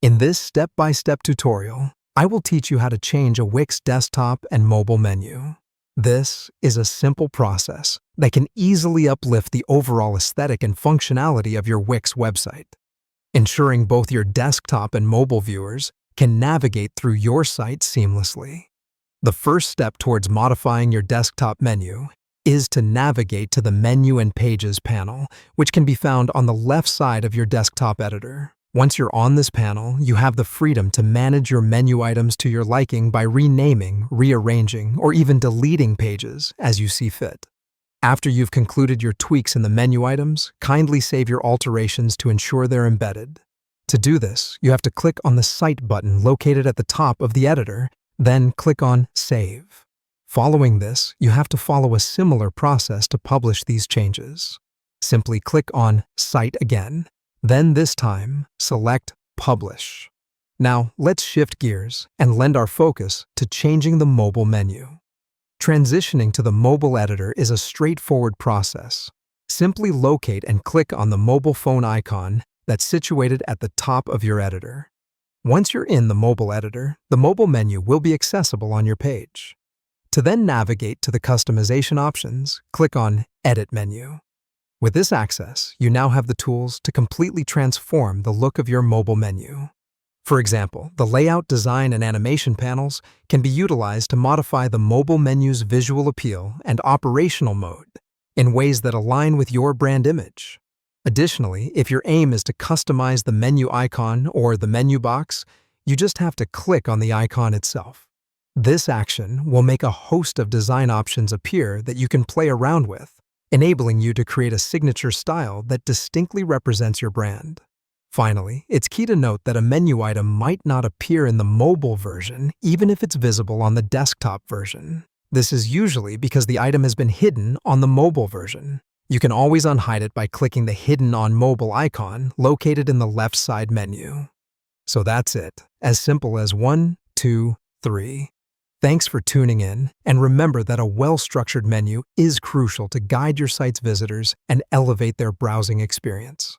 In this step-by-step tutorial, I will teach you how to change a Wix desktop and mobile menu. This is a simple process that can easily uplift the overall aesthetic and functionality of your Wix website, ensuring both your desktop and mobile viewers can navigate through your site seamlessly. The first step towards modifying your desktop menu is to navigate to the Menu and Pages panel, which can be found on the left side of your desktop editor. Once you're on this panel, you have the freedom to manage your menu items to your liking by renaming, rearranging, or even deleting pages as you see fit. After you've concluded your tweaks in the menu items, kindly save your alterations to ensure they're embedded. To do this, you have to click on the Site button located at the top of the editor, then click on Save. Following this, you have to follow a similar process to publish these changes. Simply click on Site again. Then this time, select Publish. Now, let's shift gears and lend our focus to changing the mobile menu. Transitioning to the mobile editor is a straightforward process. Simply locate and click on the mobile phone icon that's situated at the top of your editor. Once you're in the mobile editor, the mobile menu will be accessible on your page. To then navigate to the customization options, click on Edit menu. With this access, you now have the tools to completely transform the look of your mobile menu. For example, the Layout, Design, and Animation panels can be utilized to modify the mobile menu's visual appeal and operational mode in ways that align with your brand image. Additionally, if your aim is to customize the menu icon or the menu box, you just have to click on the icon itself. This action will make a host of design options appear that you can play around with, enabling you to create a signature style that distinctly represents your brand. Finally, it's key to note that a menu item might not appear in the mobile version even if it's visible on the desktop version. This is usually because the item has been hidden on the mobile version. You can always unhide it by clicking the Hidden on Mobile icon located in the left side menu. So that's it. As simple as 1, 2, 3. Thanks for tuning in, and remember that a well-structured menu is crucial to guide your site's visitors and elevate their browsing experience.